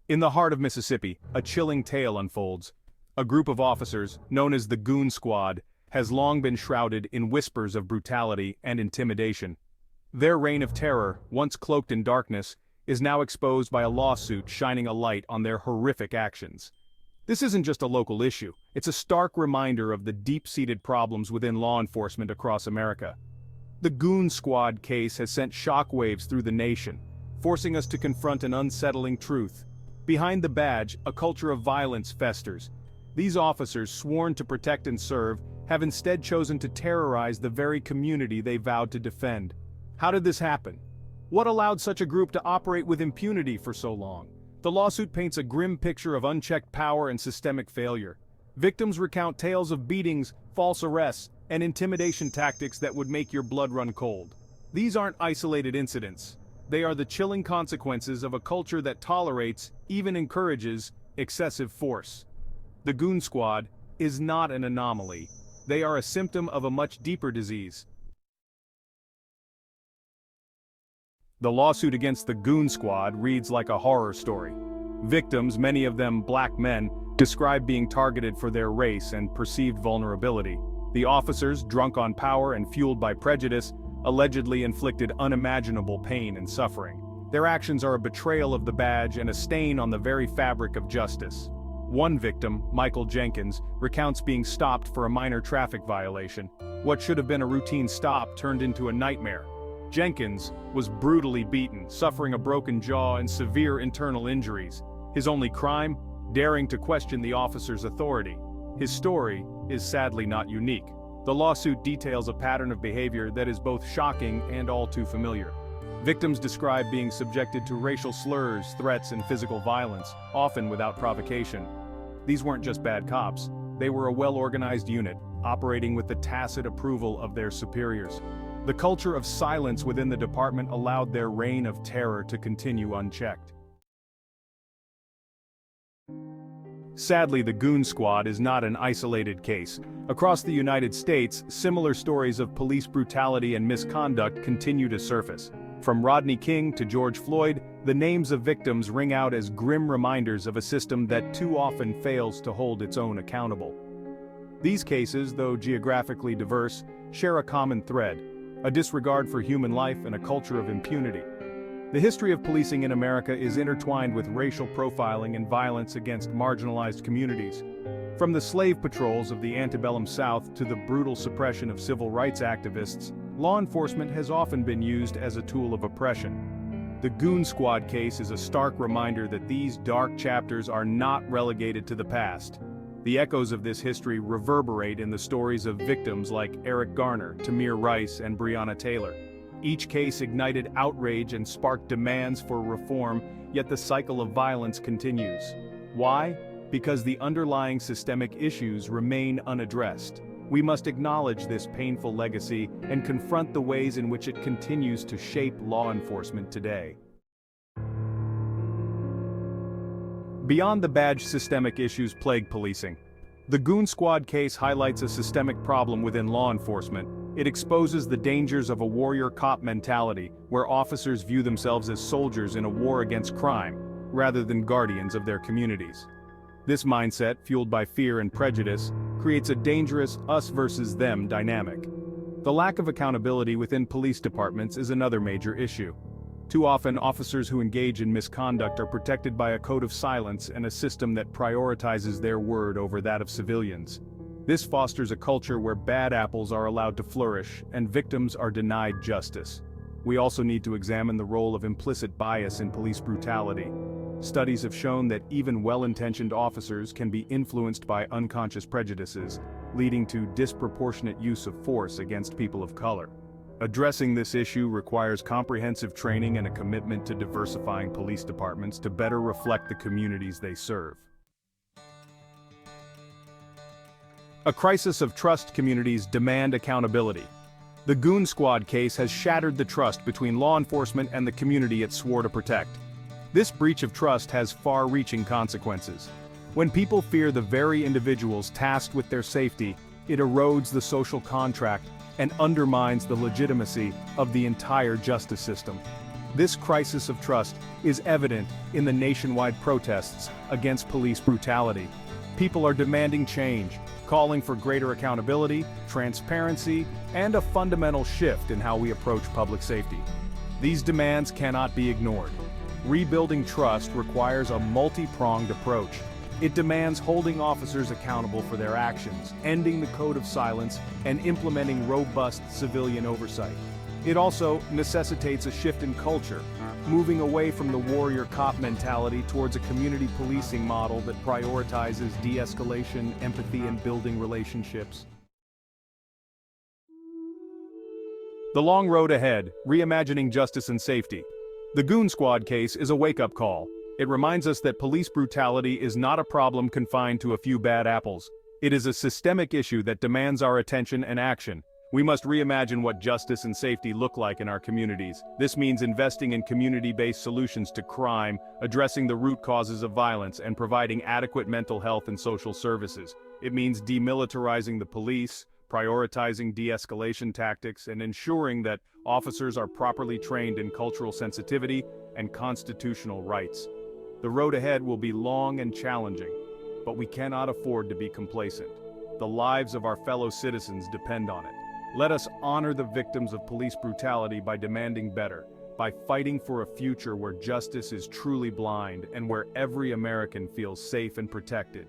In the heart of Mississippi, a chilling tale unfolds. A group of officers, known as the Goon Squad, has long been shrouded in whispers of brutality and intimidation. Their reign of terror, once cloaked in darkness, is now exposed by a lawsuit shining a light on their horrific actions. This isn't just a local issue, it's a stark reminder of the deep-seated problems within law enforcement across America. The Goon Squad case has sent shockwaves through the nation, forcing us to confront an unsettling truth. Behind the badge, a culture of violence festers. These officers, sworn to protect and serve, have instead chosen to terrorize the very community they vowed to defend. How did this happen? What allowed such a group to operate with impunity for so long? The lawsuit paints a grim picture of unchecked power and systemic failure. Victims recount tales of beatings, false arrests, and intimidation tactics that would make your blood run cold. These aren't isolated incidents. They are the chilling consequences of a culture that tolerates, even encourages, excessive force. The Goon Squad is not an anomaly. They are a symptom of a much deeper disease. The lawsuit against the Goon Squad reads like a horror story. Victims, many of them black men, describe being targeted for their race and perceived vulnerability. The officers, drunk on power and fueled by prejudice, allegedly inflicted unimaginable pain and suffering. Their actions are a betrayal of the badge and a stain on the very fabric of justice. One victim, Michael Jenkins, recounts being stopped for a minor traffic violation. What should have been a routine stop turned into a nightmare. Jenkins was brutally beaten, suffering a broken jaw and severe internal injuries. His only crime? Daring to question the officer's authority. His story is sadly not unique. The lawsuit details a pattern of behavior that is both shocking and all too familiar. Victims describe being subjected to racial slurs, threats, and physical violence, often without provocation. These weren't just bad cops. They were a well-organized unit, operating with the tacit approval of their superiors. The culture of silence within the department allowed their reign of terror to continue unchecked. Sadly, the Goon Squad is not an isolated case. Across the United States, similar stories of police brutality and misconduct continue to surface. From Rodney King to George Floyd, the names of victims ring out as grim reminders of a system that too often fails to hold its own accountable. These cases, though geographically diverse, share a common thread: a disregard for human life and a culture of impunity. The history of policing in America is intertwined with racial profiling and violence against marginalized communities. From the slave patrols of the antebellum South to the brutal suppression of civil rights activists, law enforcement has often been used as a tool of oppression. The Goon Squad case is a stark reminder that these dark chapters are not relegated to the past. The echoes of this history reverberate in the stories of victims like Eric Garner, Tamir Rice, and Breonna Taylor. Each case ignited outrage and sparked demands for reform, yet the cycle of violence continues. Why? Because the underlying systemic issues remain unaddressed. We must acknowledge this painful legacy and confront the ways in which it continues to shape law enforcement today. Beyond the badge, systemic issues plague policing. The Goon Squad case highlights a systemic problem within law enforcement. It exposes the dangers of a warrior cop mentality, where officers view themselves as soldiers in a war against crime, rather than guardians of their communities. This mindset, fueled by fear and prejudice, creates a dangerous us versus them dynamic. The lack of accountability within police departments is another major issue. Too often, officers who engage in misconduct are protected by a code of silence and a system that prioritizes their word over that of civilians. This fosters a culture where bad apples are allowed to flourish and victims are denied justice. We also need to examine the role of implicit bias in police brutality. Studies have shown that even well-intentioned officers can be influenced by unconscious prejudices, leading to disproportionate use of force against people of color. Addressing this issue requires comprehensive training and a commitment to diversifying police departments to better reflect the communities they serve. A crisis of trust. Communities demand accountability. The Goon Squad case has shattered the trust between law enforcement and the community it swore to protect. This breach of trust has far-reaching consequences. When people fear the very individuals tasked with their safety, it erodes the social contract and undermines the legitimacy of the entire justice system. This crisis of trust is evident in the nationwide protests against police brutality. People are demanding change, calling for greater accountability, transparency, and a fundamental shift in how we approach public safety. These demands cannot be ignored. Rebuilding trust requires a multi-pronged approach. It demands holding officers accountable for their actions, ending the code of silence, and implementing robust civilian oversight. It also necessitates a shift in culture, moving away from the warrior cop mentality towards a community policing model that prioritizes de-escalation, empathy, and building relationships. The long road ahead, reimagining justice and safety. The Goon Squad case is a wake-up call. It reminds us that police brutality is not a problem confined to a few bad apples. It is a systemic issue that demands our attention and action. We must reimagine what justice and safety look like in our communities. This means investing in community-based solutions to crime, addressing the root causes of violence, and providing adequate mental health and social services. It means demilitarizing the police, prioritizing de-escalation tactics, and ensuring that officers are properly trained in cultural sensitivity and constitutional rights. The road ahead will be long and challenging, but we cannot afford to be complacent. The lives of our fellow citizens depend on it. Let us honor the victims of police brutality by demanding better, by fighting for a future where justice is truly blind and where every American feels safe and protected.